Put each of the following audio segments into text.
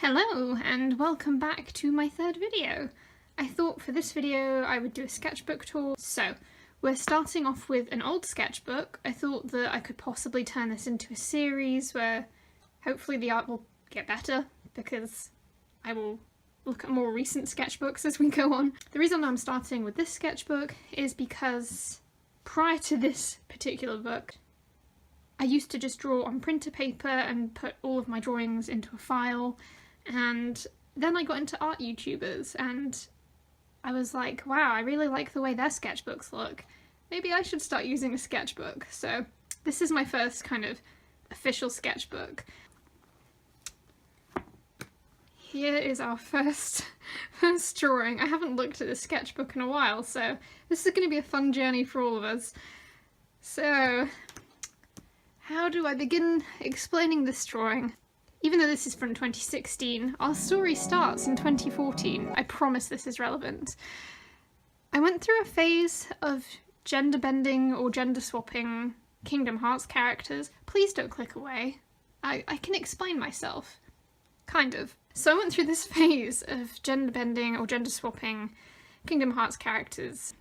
Hello and welcome back to my third video. I thought for this video I would do a sketchbook tour. So we're starting off with an old sketchbook. I thought that I could possibly turn this into a series where hopefully the art will get better because I will look at more recent sketchbooks as we go on. The reason I'm starting with this sketchbook is because prior to this particular book I used to just draw on printer paper and put all of my drawings into a file. And then I got into art YouTubers and I was like, wow, I really like the way their sketchbooks look. Maybe I should start using a sketchbook. So this is my first kind of official sketchbook. Here is our first drawing. I haven't looked at this sketchbook in a while, so this is going to be a fun journey for all of us. So how do I begin explaining this drawing? Even though this is from 2016, our story starts in 2014. I promise this is relevant. I went through a phase of gender bending or gender swapping Kingdom Hearts characters. Please don't click away. I can explain myself. Kind of. So I went through this phase of gender bending or gender swapping Kingdom Hearts characters.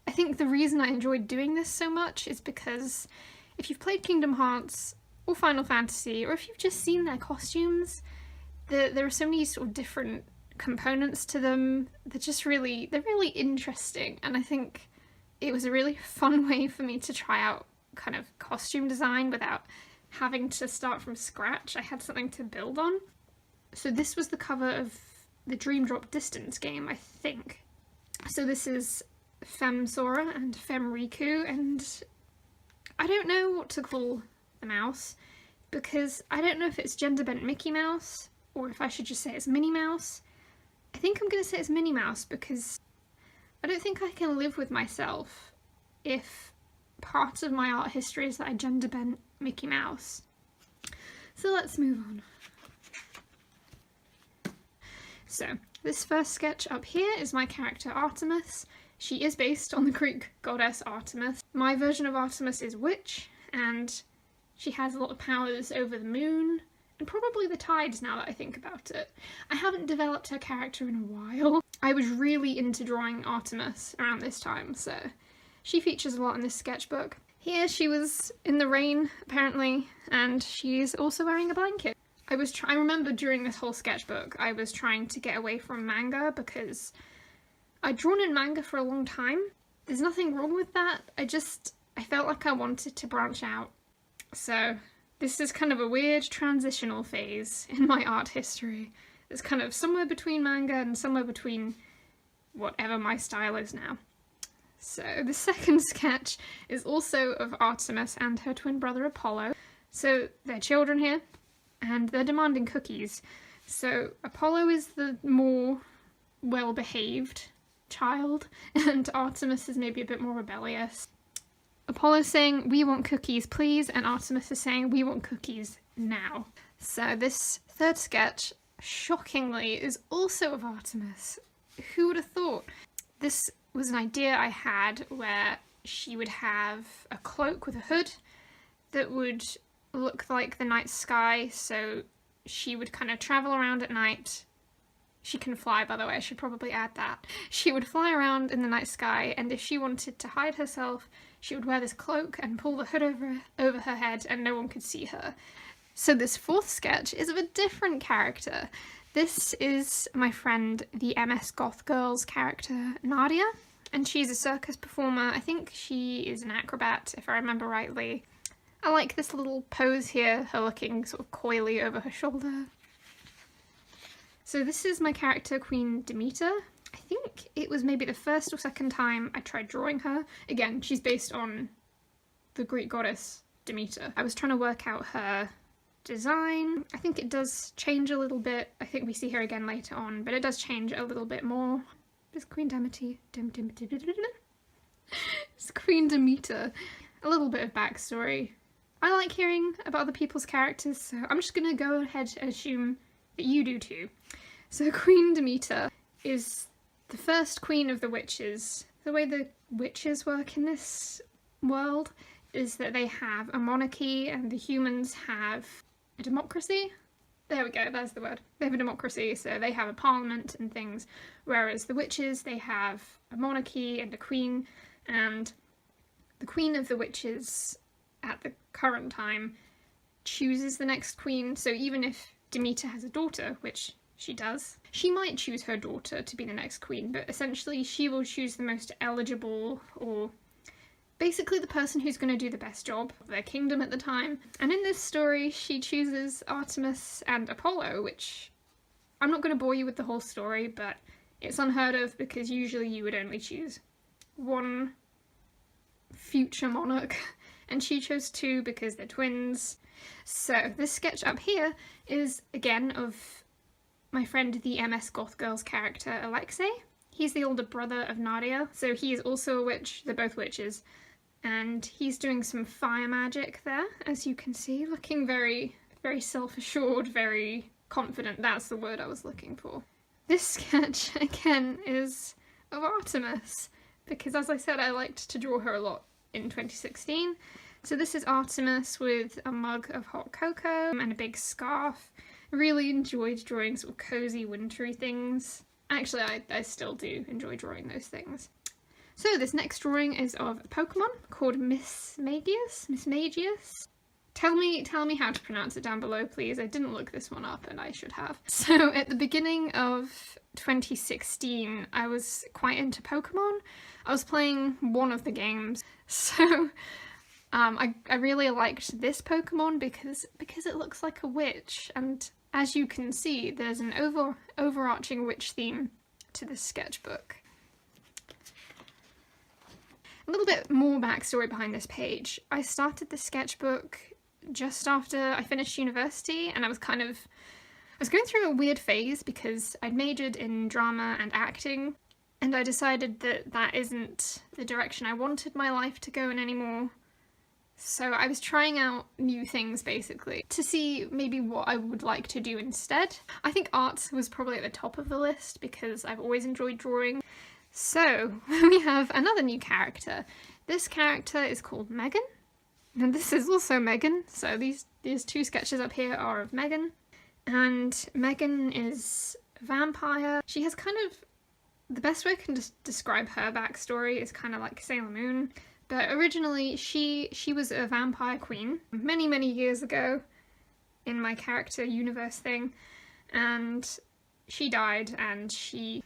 I think the reason I enjoyed doing this so much is because if you've played Kingdom Hearts or Final Fantasy, or if you've just seen their costumes, there are so many sort of different components to them. They're really interesting, and I think it was a really fun way for me to try out kind of costume design without having to start from scratch. I had something to build on. So this was the cover of the Dream Drop Distance game, I think. So this is Femme Sora and Femme Riku, and I don't know what to call the mouse, because I don't know if it's gender bent Mickey Mouse or if I should just say it's Minnie Mouse. I think I'm going to say it's Minnie Mouse because I don't think I can live with myself if part of my art history is that I gender bent Mickey Mouse. So let's move on. So this first sketch up here is my character Artemis. She is based on the Greek goddess Artemis. My version of Artemis is witch, and she has a lot of powers over the moon, and probably the tides now that I think about it. I haven't developed her character in a while. I was really into drawing Artemis around this time, so she features a lot in this sketchbook. Here she was in the rain, apparently, and she's also wearing a blanket. I remember during this whole sketchbook I was trying to get away from manga because I'd drawn in manga for a long time. There's nothing wrong with that, I felt like I wanted to branch out. So this is kind of a weird transitional phase in my art history. It's kind of somewhere between manga and somewhere between whatever my style is now. So the second sketch is also of Artemis and her twin brother Apollo. So they're children here, and they're demanding cookies. So Apollo is the more well-behaved child, and Artemis is maybe a bit more rebellious. Apollo's saying, "We want cookies, please," and Artemis is saying, "We want cookies now." So this third sketch, shockingly, is also of Artemis. Who would have thought? This was an idea I had where she would have a cloak with a hood that would look like the night sky, so she would kind of travel around at night. She can fly, by the way, I should probably add that. She would fly around in the night sky, and if she wanted to hide herself, she would wear this cloak and pull the hood over her head and no one could see her. So this fourth sketch is of a different character. This is my friend, the MS Goth Girls character, Nadia, and she's a circus performer. I think she is an acrobat, if I remember rightly. I like this little pose here, her looking sort of coyly over her shoulder. So this is my character, Queen Demeter. I think it was maybe the first or second time I tried drawing her. Again, she's based on the Greek goddess Demeter. I was trying to work out her design. I think it does change a little bit. I think we see her again later on, but it does change a little bit more. It's Queen Demeter. It's Queen Demeter. A little bit of backstory. I like hearing about other people's characters, so I'm just gonna go ahead and assume that you do too. So Queen Demeter is the first queen of the witches. The way the witches work in this world is that they have a monarchy and the humans have a democracy. There we go, that's the word. They have a democracy, so they have a parliament and things, whereas the witches, they have a monarchy and a queen, and the queen of the witches at the current time chooses the next queen, so even if Demeter has a daughter, which she does, she might choose her daughter to be the next queen, but essentially she will choose the most eligible, or basically the person who's going to do the best job of their kingdom at the time. And in this story, she chooses Artemis and Apollo, which I'm not going to bore you with the whole story, but it's unheard of because usually you would only choose one future monarch, and she chose two because they're twins. So this sketch up here is again of my friend the MS Goth Girls character Alexei. He's the older brother of Nadia, so he is also a witch. They're both witches. And he's doing some fire magic there, as you can see, looking very, very self-assured, very confident. That's the word I was looking for. This sketch, again, is of Artemis, because as I said, I liked to draw her a lot in 2016. So this is Artemis with a mug of hot cocoa and a big scarf. I really enjoyed drawing sort of cozy, wintry things. Actually, I still do enjoy drawing those things. So this next drawing is of a Pokemon called Miss Magius. Tell me how to pronounce it down below, please. I didn't look this one up and I should have. So at the beginning of 2016, I was quite into Pokemon. I was playing one of the games. So I really liked this Pokemon because it looks like a witch, and as you can see, there's an overarching witch theme to this sketchbook. A little bit more backstory behind this page. I started the sketchbook just after I finished university, and I was going through a weird phase because I'd majored in drama and acting, and I decided that that isn't the direction I wanted my life to go in anymore. So I was trying out new things basically to see maybe what I would like to do instead. I think art was probably at the top of the list because I've always enjoyed drawing. So we have another new character. This character is called Megan, and this is also Megan. So these two sketches up here are of Megan, and Megan is a vampire. She has kind of, the best way I can describe her backstory is kind of like Sailor Moon, but originally she was a vampire queen many years ago in my character universe thing, and she died, and she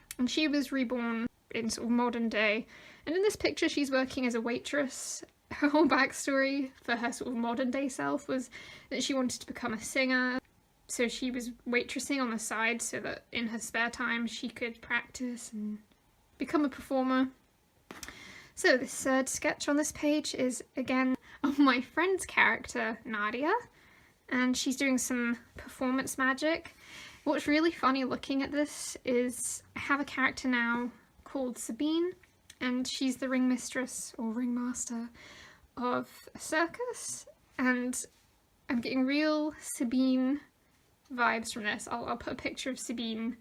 was reborn in sort of modern day, and in this picture she's working as a waitress. Her whole backstory for her sort of modern day self was that she wanted to become a singer, so she was waitressing on the side so that in her spare time she could practice and become a performer. So this third sketch on this page is again of my friend's character Nadia, and she's doing some performance magic. What's really funny looking at this is I have a character now called Sabine, and she's the ringmistress or ringmaster of a circus, and I'm getting real Sabine vibes from this. I'll put a picture of Sabine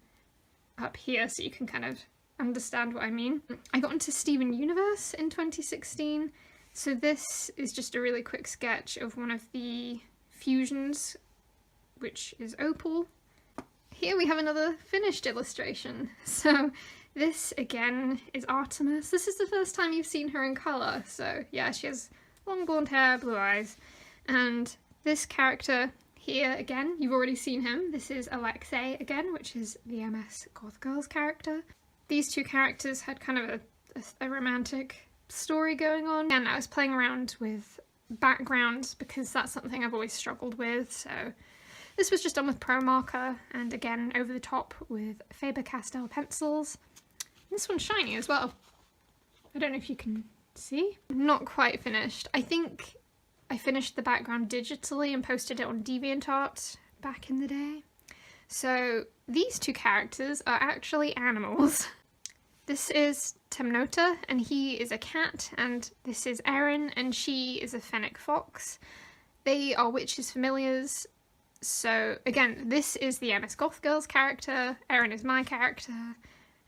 up here so you can kind of understand what I mean. I got into Steven Universe in 2016, so this is just a really quick sketch of one of the fusions, which is Opal. Here we have another finished illustration. So this again is Artemis. This is the first time you've seen her in colour, so yeah, she has long blonde hair, blue eyes, and this character here again, you've already seen him. This is Alexei again, which is the MS Goth Girls character. These two characters had kind of a romantic story going on, and I was playing around with backgrounds because that's something I've always struggled with, so this was just done with Pro Marker, and again over the top with Faber-Castell pencils. This one's shiny as well. I don't know if you can see. Not quite finished. I think I finished the background digitally and posted it on DeviantArt back in the day. So these two characters are actually animals. This is Temnota, and he is a cat, and this is Erin, and she is a fennec fox. They are witches' familiars. So again, this is the MS Goth Girls character, Erin is my character,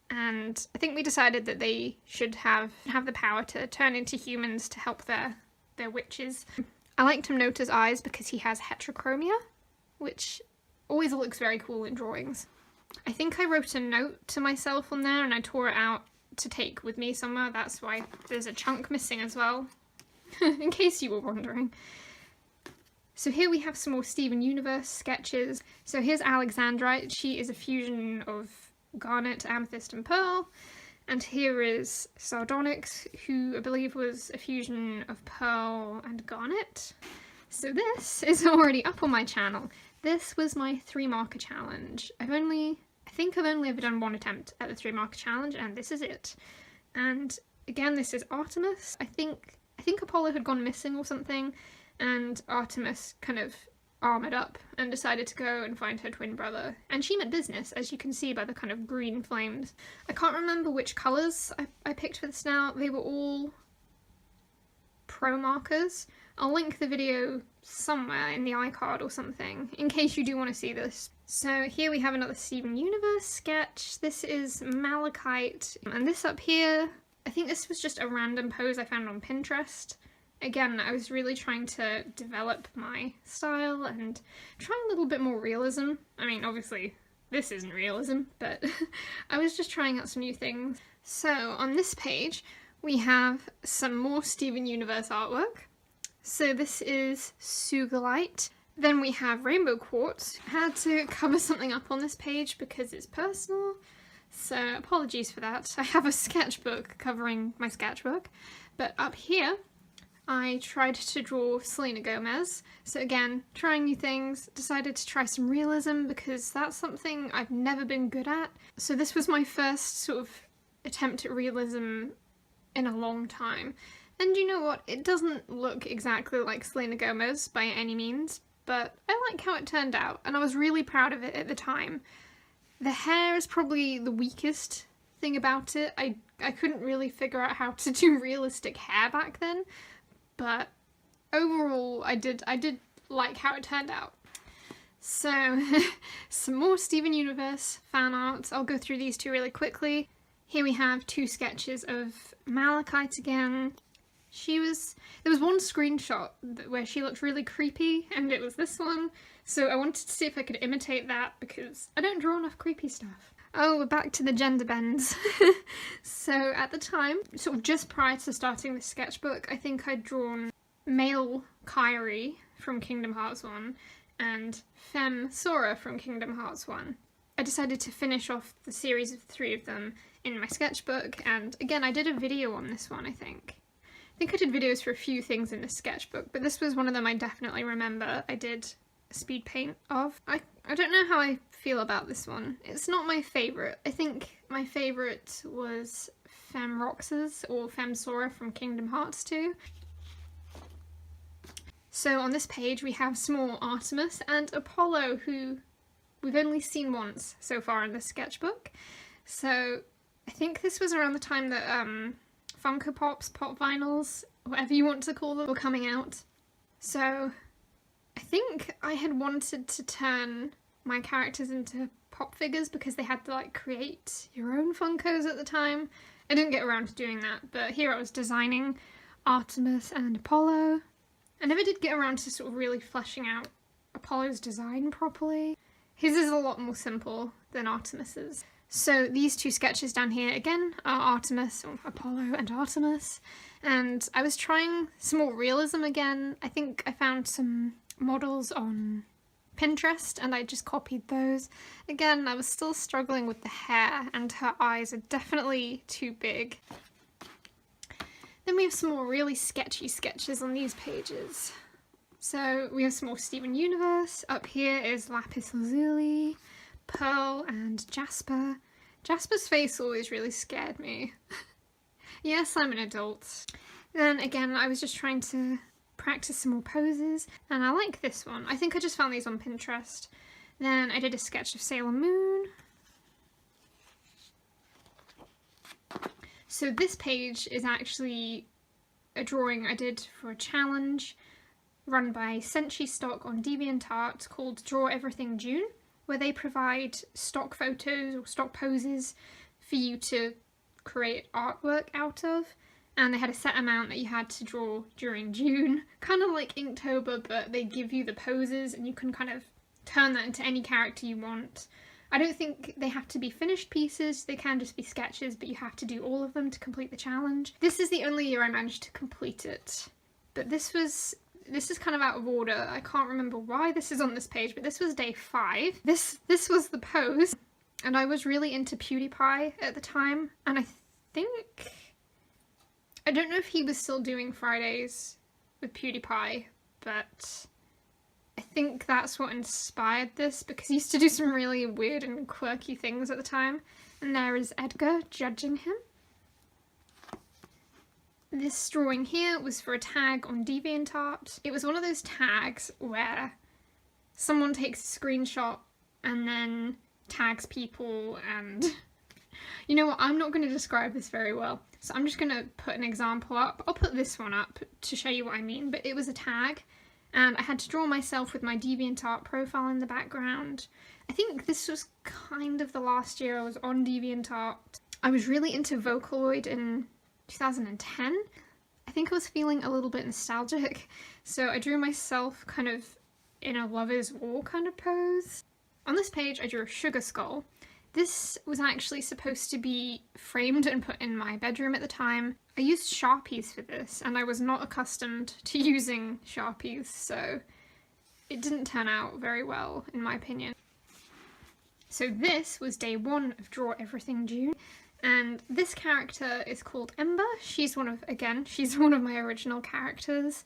and I think we decided that they should have the power to turn into humans to help their witches. I like Temnota's eyes because he has heterochromia, which always looks very cool in drawings. I think I wrote a note to myself on there and I tore it out to take with me somewhere. That's why there's a chunk missing as well, in case you were wondering. So here we have some more Steven Universe sketches. So here's Alexandrite. She is a fusion of garnet, amethyst and pearl. And here is Sardonyx, who I believe was a fusion of pearl and garnet. So this is already up on my channel. This was my 3 marker challenge. I think I've only ever done one attempt at the 3 marker challenge, and this is it. And again, this is Artemis. I think Apollo had gone missing or something, and Artemis kind of armoured up and decided to go and find her twin brother. And she meant business, as you can see by the kind of green flames. I can't remember which colours I picked for this now. They were all pro markers. I'll link the video somewhere in the iCard or something, in case you do want to see this. So here we have another Steven Universe sketch. This is Malachite, and this up here, I think this was just a random pose I found on Pinterest. Again, I was really trying to develop my style and try a little bit more realism. I mean, obviously, this isn't realism, but I was just trying out some new things. So on this page, we have some more Steven Universe artwork. So this is Sugalite. Then we have Rainbow Quartz. I had to cover something up on this page because it's personal, so apologies for that. I have a sketchbook covering my sketchbook, but up here I tried to draw Selena Gomez. So again, trying new things, decided to try some realism because that's something I've never been good at. So this was my first sort of attempt at realism in a long time. And you know what, it doesn't look exactly like Selena Gomez by any means, but I like how it turned out, and I was really proud of it at the time. The hair is probably the weakest thing about it. I couldn't really figure out how to do realistic hair back then, but overall I did like how it turned out. So some more Steven Universe fan art. I'll go through these 2 really quickly. Here we have 2 sketches of Malachite again. There was one screenshot where she looked really creepy, and it was this one, so I wanted to see if I could imitate that because I don't draw enough creepy stuff. Oh, we're back to the gender bends. So at the time, sort of just prior to starting this sketchbook, I think I'd drawn male Kairi from Kingdom Hearts 1 and femme Sora from Kingdom Hearts 1. I decided to finish off the series of 3 of them in my sketchbook, and again, I did a video on this one, I think I did videos for a few things in this sketchbook, but this was one of them I definitely remember I did a speed paint of. I don't know how I feel about this one. It's not my favourite. I think my favourite was Femme Roxas or Femme Sora from Kingdom Hearts 2. So on this page we have small Artemis and Apollo, who we've only seen once so far in this sketchbook. So I think this was around the time that Funko Pops, pop vinyls, whatever you want to call them, were coming out. So I think I had wanted to turn my characters into pop figures because they had to like create your own Funkos at the time. I didn't get around to doing that, but here I was designing Artemis and Apollo. I never did get around to sort of really fleshing out Apollo's design properly. His is a lot more simple than Artemis's. So these 2 sketches down here again are Artemis, or Apollo and Artemis, and I was trying some more realism again. I think I found some models on Pinterest and I just copied those. Again, I was still struggling with the hair, and her eyes are definitely too big. Then we have some more really sketchy sketches on these pages. So we have some more Steven Universe. Up here is Lapis Lazuli, Pearl and Jasper. Jasper's face always really scared me. Yes, I'm an adult. Then again, I was just trying to practice some more poses, and I like this one. I think I just found these on Pinterest. Then I did a sketch of Sailor Moon. So this page is actually a drawing I did for a challenge run by Senshi Stock on DeviantArt called Draw Everything June, where they provide stock photos or stock poses for you to create artwork out of, and they had a set amount that you had to draw during June, kind of like Inktober, but they give you the poses and you can kind of turn that into any character you want. I don't think they have to be finished pieces, they can just be sketches, but you have to do all of them to complete the challenge. This is the only year I managed to complete it, but this is kind of out of order. I can't remember why this is on this page, but this was day 5. This was the pose, and I was really into PewDiePie at the time, and I don't know if he was still doing Fridays with PewDiePie, but I think that's what inspired this, because he used to do some really weird and quirky things at the time. And there is Edgar judging him. This drawing here was for a tag on DeviantArt. It was one of those tags where someone takes a screenshot and then tags people, and you know what, I'm not going to describe this very well, so I'm just going to put an example up. I'll put this one up to show you what I mean, but it was a tag. And I had to draw myself with my DeviantArt profile in the background. I think this was kind of the last year I was on DeviantArt. I was really into Vocaloid in 2010. I think I was feeling a little bit nostalgic, so I drew myself kind of in a Lovers War kind of pose. On this page I drew a sugar skull. This was actually supposed to be framed and put in my bedroom at the time. I used Sharpies for this, and I was not accustomed to using Sharpies, so it didn't turn out very well, in my opinion. So this was day 1 of Draw Everything June, and this character is called Ember. She's one of my original characters.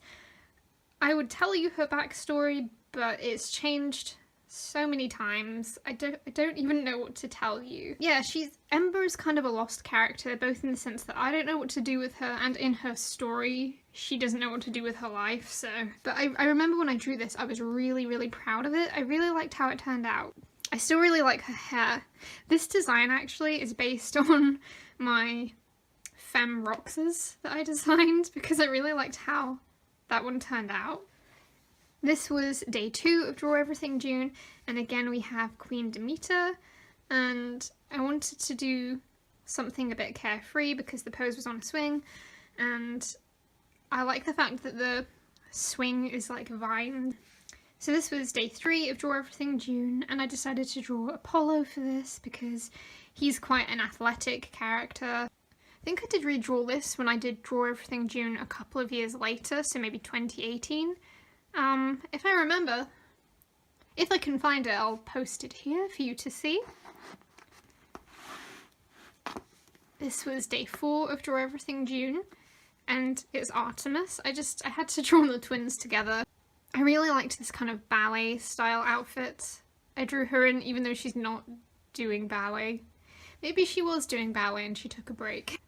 I would tell you her backstory, but it's changed so many times. I don't even know what to tell you. Yeah, Ember is kind of a lost character, both in the sense that I don't know what to do with her, and in her story, she doesn't know what to do with her life, so. But I remember when I drew this, I was really, really proud of it. I really liked how it turned out. I still really like her hair. This design actually is based on my Femme Roxas that I designed, because I really liked how that one turned out. This was day 2 of Draw Everything June, and again we have Queen Demeter, and I wanted to do something a bit carefree because the pose was on a swing, and I like the fact that the swing is like vine. So this was day 3 of Draw Everything June, and I decided to draw Apollo for this because he's quite an athletic character. I think I did redraw this when I did Draw Everything June a couple of years later, so maybe 2018. If I remember, if I can find it, I'll post it here for you to see. This was day 4 of Draw Everything June, and it's Artemis. I had to draw the twins together. I really liked this kind of ballet style outfit I drew her in, even though she's not doing ballet. Maybe she was doing ballet and she took a break.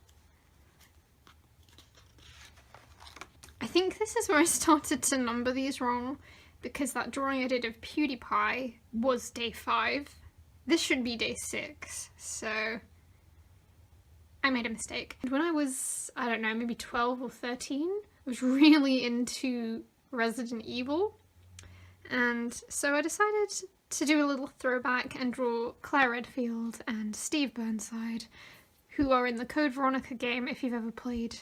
I think this is where I started to number these wrong, because that drawing I did of PewDiePie was day 5. This should be day 6, so I made a mistake. When I was, I don't know, maybe 12 or 13, I was really into Resident Evil, and so I decided to do a little throwback and draw Claire Redfield and Steve Burnside, who are in the Code Veronica game if you've ever played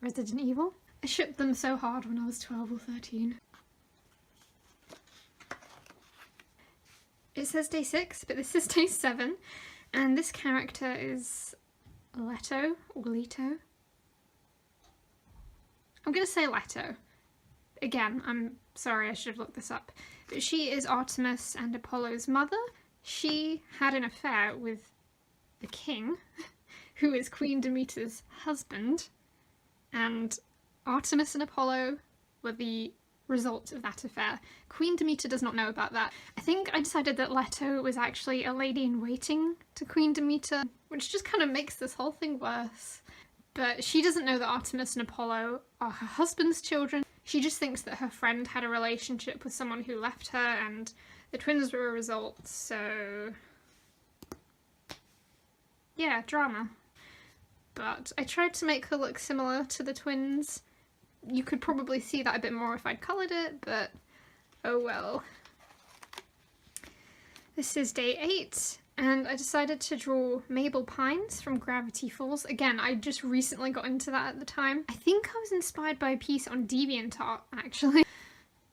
Resident Evil. I shipped them so hard when I was 12 or 13. It says day 6, but this is day 7, and this character is Leto, or Leto. I'm gonna say Leto. Again, I'm sorry, I should have looked this up. But she is Artemis and Apollo's mother. She had an affair with the king, who is Queen Demeter's husband, and Artemis and Apollo were the result of that affair. Queen Demeter does not know about that. I think I decided that Leto was actually a lady-in-waiting to Queen Demeter, which just kind of makes this whole thing worse. But she doesn't know that Artemis and Apollo are her husband's children. She just thinks that her friend had a relationship with someone who left her, and the twins were a result, so yeah, drama. But I tried to make her look similar to the twins. You could probably see that a bit more if I'd coloured it, but oh well. This is day 8, and I decided to draw Mabel Pines from Gravity Falls. Again, I just recently got into that at the time. I think I was inspired by a piece on DeviantArt, actually.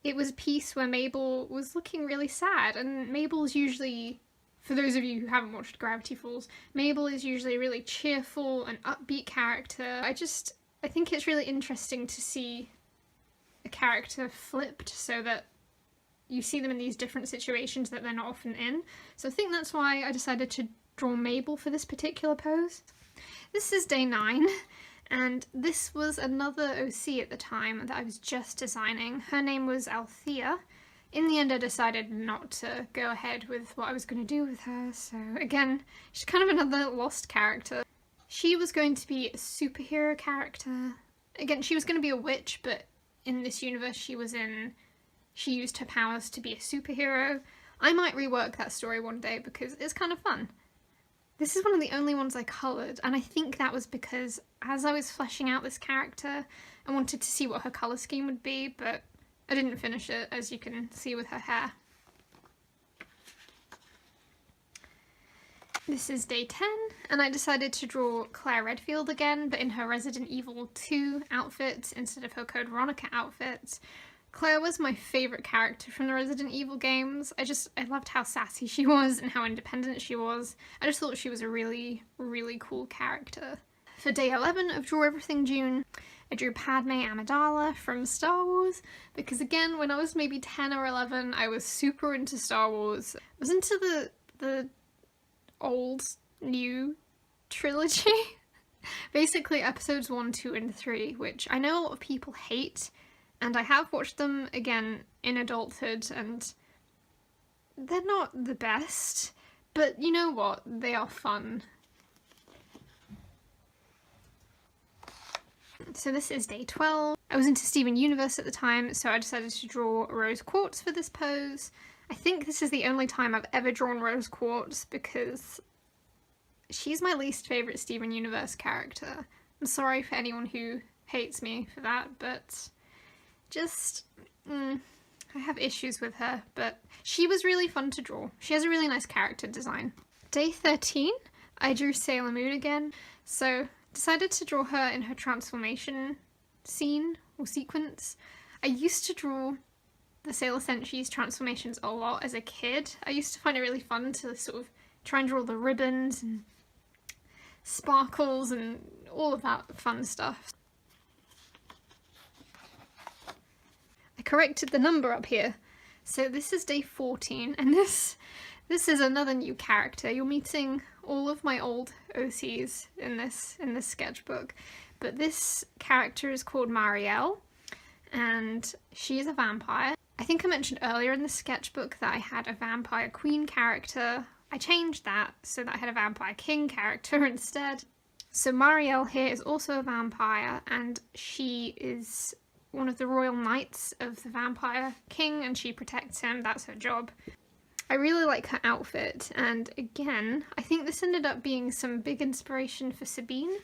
it was a piece where Mabel was looking really sad, and Mabel's usually, for those of you who haven't watched Gravity Falls, Mabel is usually a really cheerful and upbeat character. I think it's really interesting to see a character flipped so that you see them in these different situations that they're not often in. So I think that's why I decided to draw Mabel for this particular pose. This is day 9, and this was another OC at the time that I was just designing. Her name was Althea. In the end, I decided not to go ahead with what I was going to do with her, so again, she's kind of another lost character. She was going to be a superhero character. Again, she was going to be a witch, but in this universe she used her powers to be a superhero. I might rework that story one day because it's kind of fun. This is one of the only ones I coloured, and I think that was because as I was fleshing out this character, I wanted to see what her colour scheme would be, but I didn't finish it, as you can see with her hair. This is day 10, and I decided to draw Claire Redfield again, but in her Resident Evil 2 outfit instead of her Code Veronica outfit. Claire was my favourite character from the Resident Evil games. I loved how sassy she was and how independent she was. I just thought she was a really, really cool character. For day 11 of Draw Everything June, I drew Padme Amidala from Star Wars, because again, when I was maybe 10 or 11, I was super into Star Wars. I was into the old, new trilogy. Basically episodes 1, 2, and 3, which I know a lot of people hate, and I have watched them again in adulthood, and they're not the best, but you know what? They are fun. So this is day 12. I was into Steven Universe at the time, so I decided to draw Rose Quartz for this pose. I think this is the only time I've ever drawn Rose Quartz because she's my least favourite Steven Universe character. I'm sorry for anyone who hates me for that, but I have issues with her, but she was really fun to draw. She has a really nice character design. Day 13, I drew Sailor Moon again, so decided to draw her in her transformation scene or sequence. I used to draw the Sailor Senshi's transformations a lot as a kid. I used to find it really fun to sort of try and draw the ribbons and sparkles and all of that fun stuff. I corrected the number up here. So this is day 14, and this is another new character. You're meeting all of my old OCs in this sketchbook, but this character is called Marielle, and she is a vampire. I think I mentioned earlier in the sketchbook that I had a vampire queen character. I changed that so that I had a vampire king character instead. So Marielle here is also a vampire, and she is one of the royal knights of the vampire king, and she protects him. That's her job. I really like her outfit, and again, I think this ended up being some big inspiration for Sabine.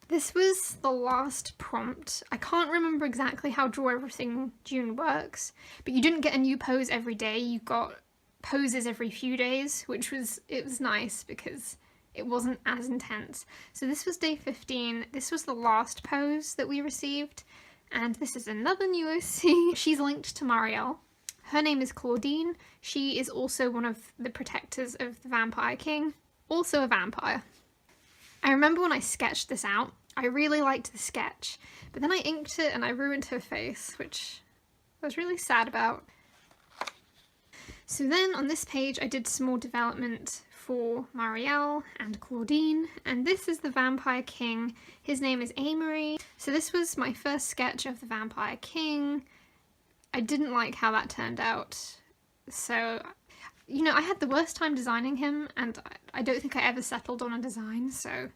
This was the last prompt. I can't remember exactly how Draw Everything June works, but you didn't get a new pose every day, you got poses every few days, it was nice because it wasn't as intense. So this was day 15, this was the last pose that we received, and this is another new OC. She's linked to Marielle. Her name is Claudine. She is also one of the protectors of the Vampire King, also a vampire. I remember when I sketched this out, I really liked the sketch, but then I inked it and I ruined her face, which I was really sad about. So then on this page I did some more development for Marielle and Claudine, and this is the Vampire King. His name is Amory. So this was my first sketch of the Vampire King. I didn't like how that turned out. So, you know, I had the worst time designing him, and I don't think I ever settled on a design, so I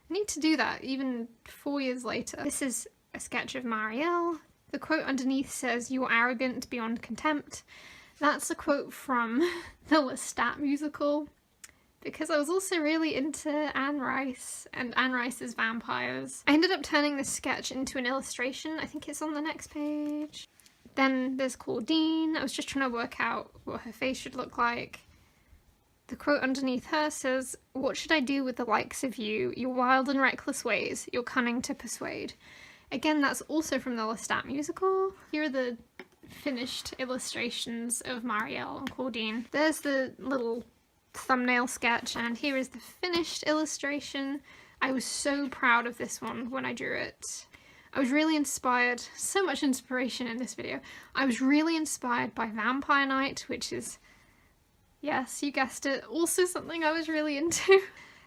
need to do that even 4 years later. This is a sketch of Marielle. The quote underneath says, "You're arrogant beyond contempt." That's a quote from the Lestat musical, because I was also really into Anne Rice and Anne Rice's vampires. I ended up turning this sketch into an illustration. I think it's on the next page. Then there's Claudine. I was just trying to work out what her face should look like. The quote underneath her says, "What should I do with the likes of you? Your wild and reckless ways, your cunning to persuade." Again, that's also from the Lestat musical. Here are the finished illustrations of Marielle and Claudine. There's the little thumbnail sketch, and here is the finished illustration. I was so proud of this one when I drew it. I was really inspired, so much inspiration in this video. I was really inspired by Vampire Night, which is, yes, you guessed it, also something I was really into.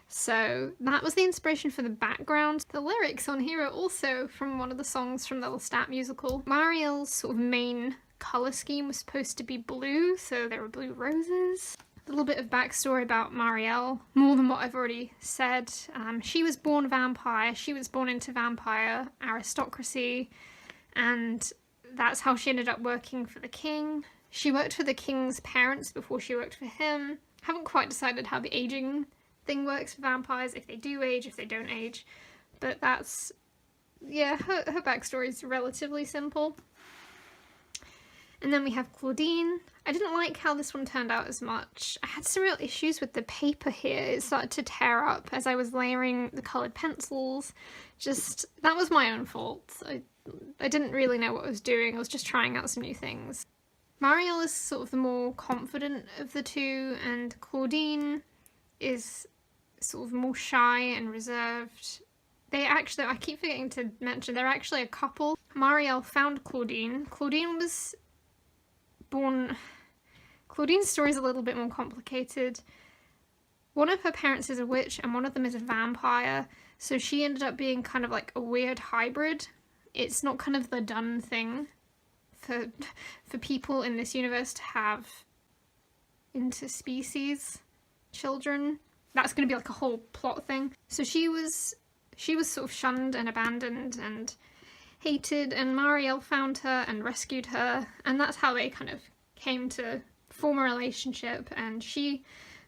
So that was the inspiration for the background. The lyrics on here are also from one of the songs from the Lestat musical. Marielle's sort of main colour scheme was supposed to be blue, so there were blue roses. A little bit of backstory about Marielle, more than what I've already said. She was born vampire, she was born into vampire aristocracy, and that's how she ended up working for the king. She worked for the king's parents before she worked for him. Haven't quite decided how the aging thing works for vampires, if they do age, if they don't age, but that's, yeah, her backstory is relatively simple. And then we have Claudine. I didn't like how this one turned out as much. I had some real issues with the paper here. It started to tear up as I was layering the coloured pencils. Just, that was my own fault. I didn't really know what I was doing. I was just trying out some new things. Marielle is sort of the more confident of the two, and Claudine is sort of more shy and reserved. They actually, I keep forgetting to mention, they're actually a couple. Marielle found Claudine. Claudine was born... Claudine's story is a little bit more complicated. One of her parents is a witch and one of them is a vampire, so she ended up being kind of like a weird hybrid. It's not kind of the done thing for people in this universe to have interspecies children. That's going to be like a whole plot thing. So she was sort of shunned and abandoned and hated, and Marielle found her and rescued her, and that's how they kind of came to form a relationship. And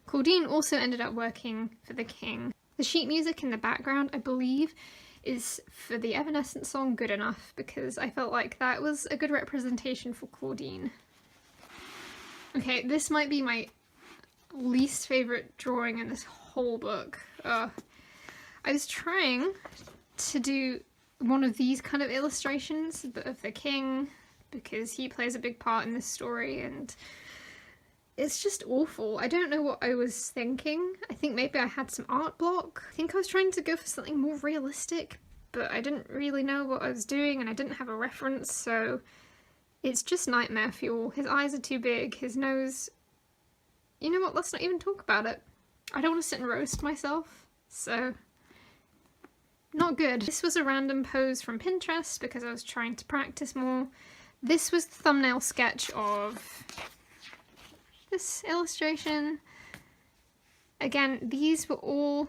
Claudine also ended up working for the king. The sheet music in the background, I believe, is for the Evanescence song Good Enough, because I felt like that was a good representation for Claudine. Okay, this might be my least favourite drawing in this whole book. I was trying to do one of these kind of illustrations of the king, because he plays a big part in this story, and it's just awful. I don't know what I was thinking. I think maybe I had some art block. I think I was trying to go for something more realistic, but I didn't really know what I was doing and I didn't have a reference, so it's just nightmare fuel. His eyes are too big, his nose... You know what, let's not even talk about it. I don't want to sit and roast myself, so... Not good. This was a random pose from Pinterest because I was trying to practice more. This was the thumbnail sketch of this illustration. Again, these were all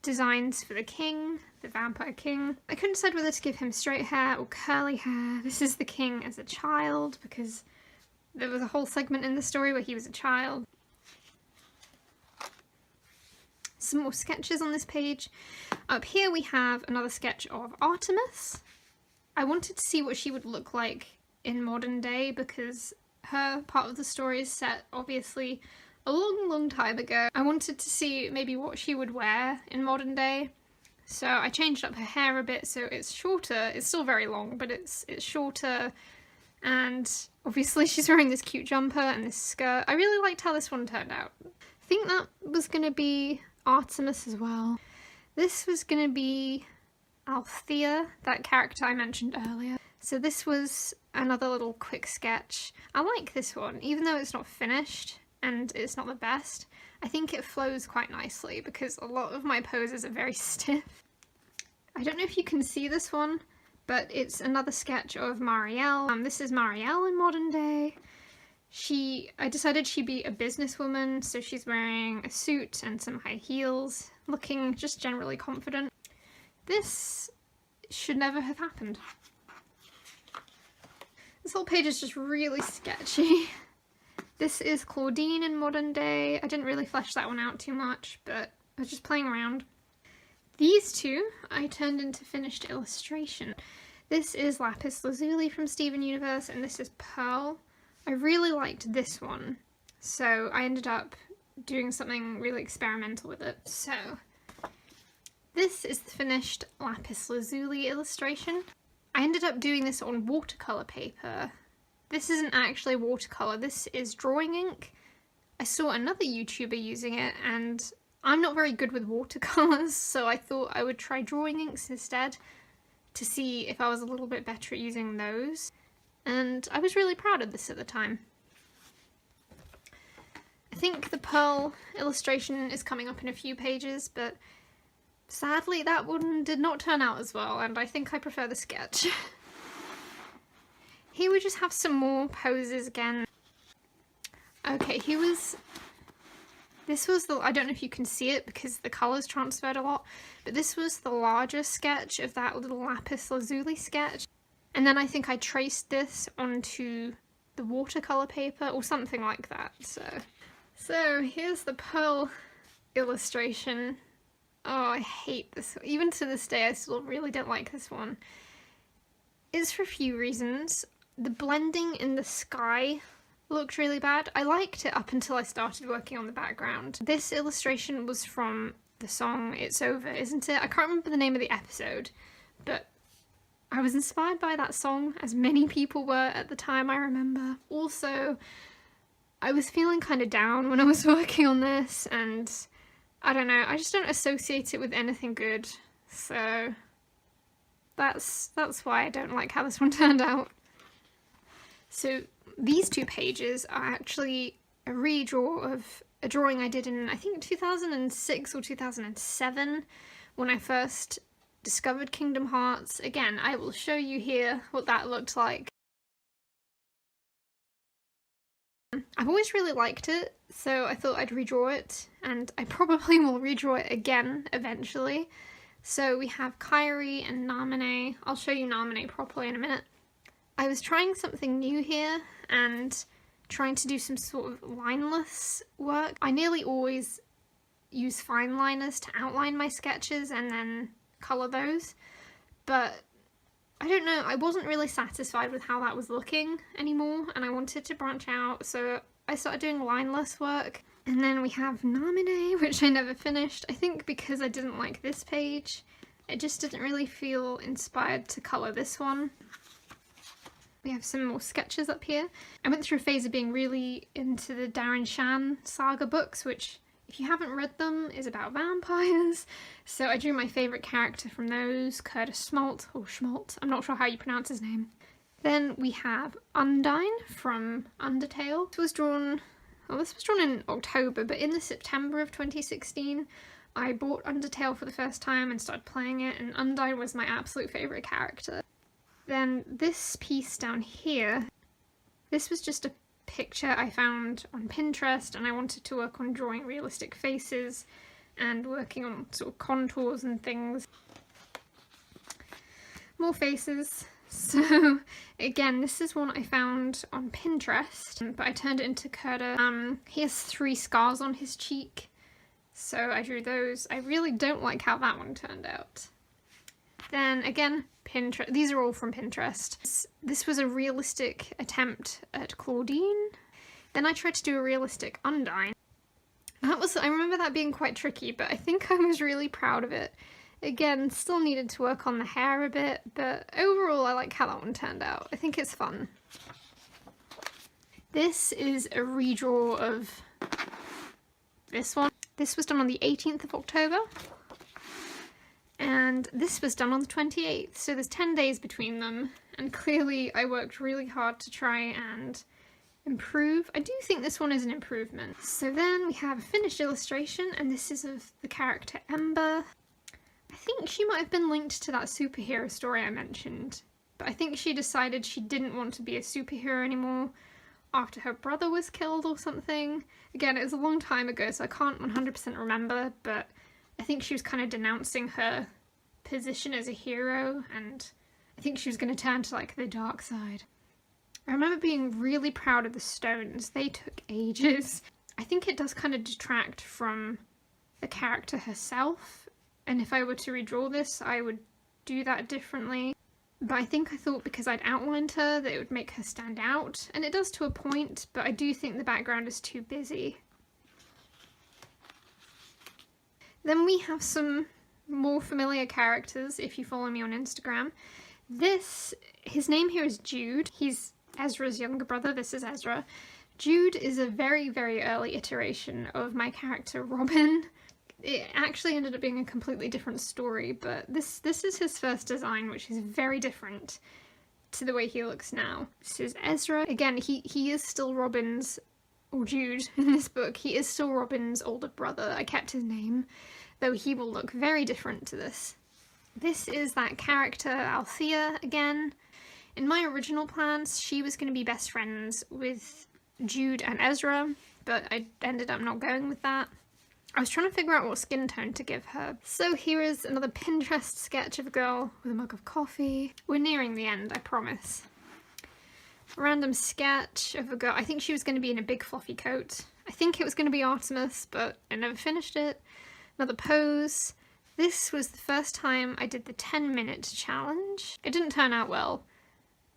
designs for the king, the vampire king. I couldn't decide whether to give him straight hair or curly hair. This is the king as a child because there was a whole segment in the story where he was a child. Some more sketches on this page. Up here we have another sketch of Artemis. I wanted to see what she would look like in modern day because her part of the story is set obviously a long time ago. I wanted to see maybe what she would wear in modern day. So I changed up her hair a bit so it's shorter. It's still very long, but it's shorter, and obviously she's wearing this cute jumper and this skirt. I really liked how this one turned out. I think that was going to be Artemis as well. This was going to be Althea, that character I mentioned earlier. So this was another little quick sketch. I like this one, even though it's not finished and it's not the best. I think it flows quite nicely because a lot of my poses are very stiff. I don't know if you can see this one, but it's another sketch of Marielle. This is Marielle in modern day. I decided she'd be a businesswoman, so she's wearing a suit and some high heels, looking just generally confident. This should never have happened. This whole page is just really sketchy. This is Claudine in modern day. I didn't really flesh that one out too much, but I was just playing around. These two I turned into finished illustration. This is Lapis Lazuli from Steven Universe, and this is Pearl. I really liked this one, so I ended up doing something really experimental with it. So this is the finished Lapis Lazuli illustration. I ended up doing this on watercolour paper. This isn't actually watercolour, this is drawing ink. I saw another YouTuber using it and I'm not very good with watercolours, so I thought I would try drawing inks instead to see if I was a little bit better at using those. And I was really proud of this at the time. I think the pearl illustration is coming up in a few pages, but sadly that one did not turn out as well, and I think I prefer the sketch. Here we just have some more poses again. Okay, this was the, I don't know if you can see it because the colours transferred a lot, but this was the larger sketch of that little lapis lazuli sketch. And then I think I traced this onto the watercolour paper or something like that, So here's the pearl illustration. Oh, I hate this. Even to this day, I still really don't like this one. It's for a few reasons. The blending in the sky looked really bad. I liked it up until I started working on the background. This illustration was from the song It's Over, isn't it? I can't remember the name of the episode, but I was inspired by that song, as many people were at the time, I remember. Also, I was feeling kind of down when I was working on this, and I don't know, I just don't associate it with anything good, so that's why I don't like how this one turned out. So these two pages are actually a redraw of a drawing I did in, I think, 2006 or 2007, when I first discovered Kingdom Hearts. Again, I will show you here what that looked like. I've always really liked it, so I thought I'd redraw it, and I probably will redraw it again eventually. So we have Kairi and Namine. I'll show you Namine properly in a minute. I was trying something new here and trying to do some sort of lineless work. I nearly always use fine liners to outline my sketches and then colour those, but I don't know, I wasn't really satisfied with how that was looking anymore, and I wanted to branch out, so I started doing lineless work. And then we have Namine, which I never finished, I think because I didn't like this page. It just didn't really feel inspired to colour this one. We have some more sketches up here. I went through a phase of being really into the Darren Shan saga books, which, if you haven't read them, is about vampires. So I drew my favourite character from those, Curtis Schmaltz, or Schmaltz, I'm not sure how you pronounce his name. Then we have Undyne from Undertale. This was drawn in October, but in the September of 2016, I bought Undertale for the first time and started playing it, and Undyne was my absolute favourite character. Then this piece down here, this was just a picture I found on Pinterest, and I wanted to work on drawing realistic faces and working on sort of contours and things. More faces. So again, this is one I found on Pinterest, but I turned it into Kurta. He has 3 scars on his cheek, so I drew those. I really don't like how that one turned out. Then again, Pinterest. These are all from Pinterest. This was a realistic attempt at Claudine. Then I tried to do a realistic Undyne. I remember that being quite tricky, but I think I was really proud of it. Again, still needed to work on the hair a bit, but overall I like how that one turned out. I think it's fun. This is a redraw of this one. This was done on the 18th of October. And this was done on the 28th, so there's 10 days between them, and clearly I worked really hard to try and improve. I do think this one is an improvement. So then we have a finished illustration, and this is of the character Ember. I think she might have been linked to that superhero story I mentioned, but I think she decided she didn't want to be a superhero anymore after her brother was killed or something. Again, it was a long time ago, so I can't 100% remember, but I think she was kind of denouncing her position as a hero, and I think she was going to turn to like the dark side. I remember being really proud of the stones. They took ages. I think it does kind of detract from the character herself, and if I were to redraw this, I would do that differently. But I thought because I'd outlined her that it would make her stand out, and it does to a point, but I do think the background is too busy. Then we have some more familiar characters if you follow me on Instagram. His name here is Jude. He's Ezra's younger brother. This is Ezra. Jude is a very, very early iteration of my character Robin. It actually ended up being a completely different story, but this is his first design, which is very different to the way he looks now. This is Ezra. Again, he is still Robin's, or Jude in this book, he is still Robin's older brother. I kept his name, though he will look very different to this. This is that character Althea again. In my original plans, she was going to be best friends with Jude and Ezra, but I ended up not going with that. I was trying to figure out what skin tone to give her. So here is another Pinterest sketch of a girl with a mug of coffee. We're nearing the end, I promise. A random sketch of a girl. I think she was going to be in a big fluffy coat. I think it was going to be Artemis, but I never finished it. Another pose. This was the first time I did the 10-minute challenge. It didn't turn out well.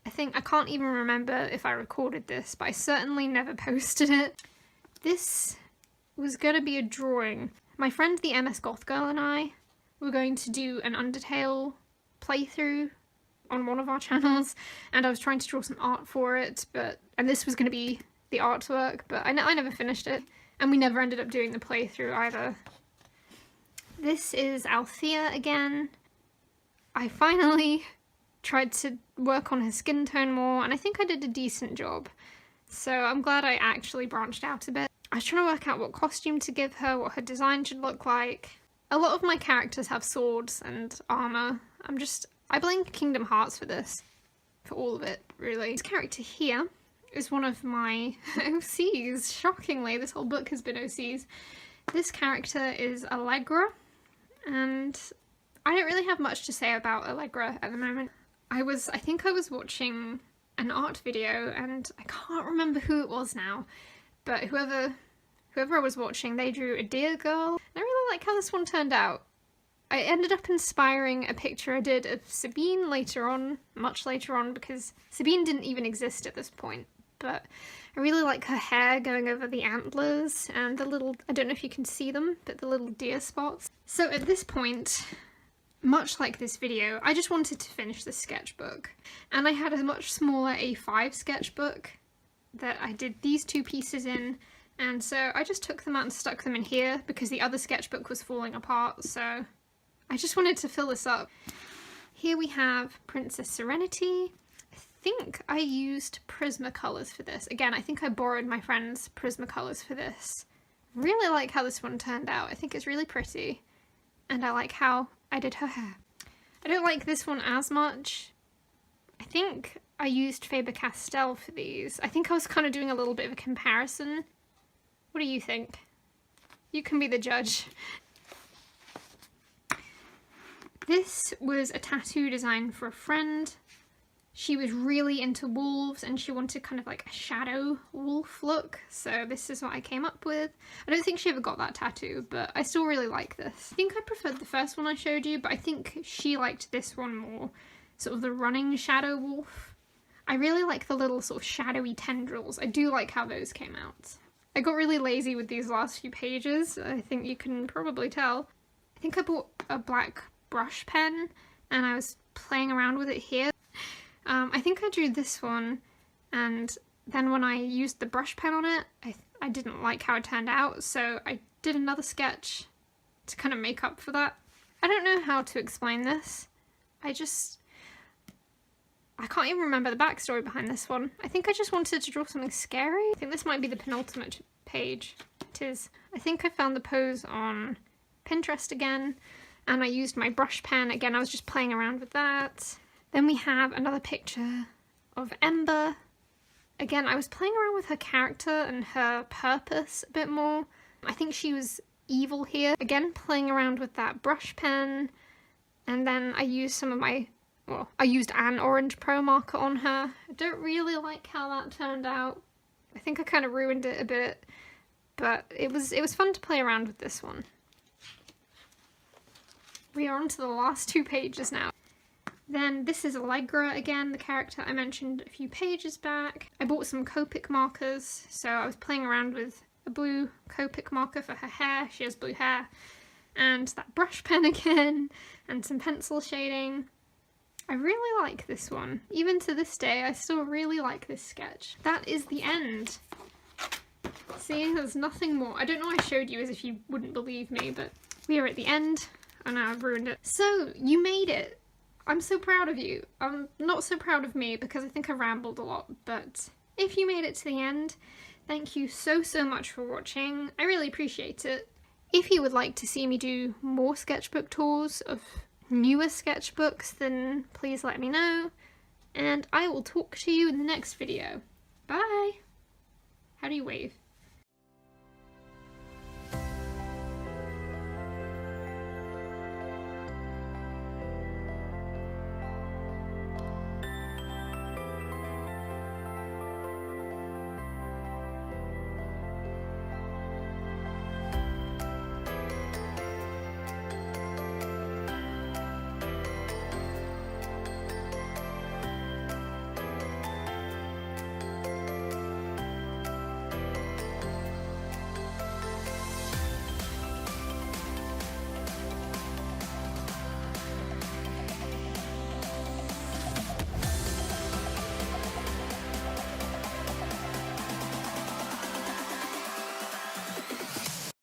I can't even remember if I recorded this, but I certainly never posted it. This was going to be a drawing. My friend the MS Goth Girl and I were going to do an Undertale playthrough on one of our channels, and I was trying to draw some art for it, and this was going to be the artwork, but I never finished it, and we never ended up doing the playthrough either. This is Althea again. I finally tried to work on her skin tone more, and I think I did a decent job, so I'm glad I actually branched out a bit. I was trying to work out what costume to give her, what her design should look like. A lot of my characters have swords and armour. I blame Kingdom Hearts for this. For all of it, really. This character here is one of my OCs. Shockingly, this whole book has been OCs. This character is Allegra, and I don't really have much to say about Allegra at the moment. I think I was watching an art video, and I can't remember who it was now, but whoever I was watching, they drew a deer girl. I really like how this one turned out. I ended up inspiring a picture I did of Sabine later on, much later on, because Sabine didn't even exist at this point, but I really like her hair going over the antlers and the little, I don't know if you can see them, but the little deer spots. So at this point, much like this video, I just wanted to finish the sketchbook, and I had a much smaller A5 sketchbook that I did these two pieces in, and so I just took them out and stuck them in here because the other sketchbook was falling apart, so I just wanted to fill this up. Here we have Princess Serenity. I think I used Prismacolors for this. Again, I think I borrowed my friend's Prismacolors for this. Really like how this one turned out. I think it's really pretty, and I like how I did her hair. I don't like this one as much. I think I used Faber-Castell for these. I think I was kind of doing a little bit of a comparison. What do you think? You can be the judge. This was a tattoo design for a friend. She was really into wolves and she wanted kind of like a shadow wolf look, so this is what I came up with. I don't think she ever got that tattoo, but I still really like this. I think I preferred the first one I showed you, but I think she liked this one more. Sort of the running shadow wolf. I really like the little sort of shadowy tendrils. I do like how those came out. I got really lazy with these last few pages, I think you can probably tell. I think I bought a black brush pen and I was playing around with it here. I think I drew this one, and then when I used the brush pen on it, I didn't like how it turned out, so I did another sketch to kind of make up for that. I don't know how to explain this. I can't even remember the backstory behind this one. I think I just wanted to draw something scary. I think this might be the penultimate page. It is. I think I found the pose on Pinterest again, and I used my brush pen. Again, I was just playing around with that. Then we have another picture of Ember. Again, I was playing around with her character and her purpose a bit more. I think she was evil here. Again, playing around with that brush pen. And then I used I used an orange pro marker on her. I don't really like how that turned out. I think I kind of ruined it a bit, but it was fun to play around with this one. We are on to the last two pages now. Then this is Allegra again, the character I mentioned a few pages back. I bought some Copic markers, so I was playing around with a blue Copic marker for her hair. She has blue hair. And that brush pen again, and some pencil shading. I really like this one. Even to this day, I still really like this sketch. That is the end. See, there's nothing more. I don't know why I showed you as if you wouldn't believe me, but we are at the end. Oh no, I've ruined it. So, you made it. I'm so proud of you. I'm not so proud of me because I think I rambled a lot, but if you made it to the end, thank you so much for watching. I really appreciate it. If you would like to see me do more sketchbook tours of newer sketchbooks, then please let me know, and I will talk to you in the next video. Bye! How do you wave?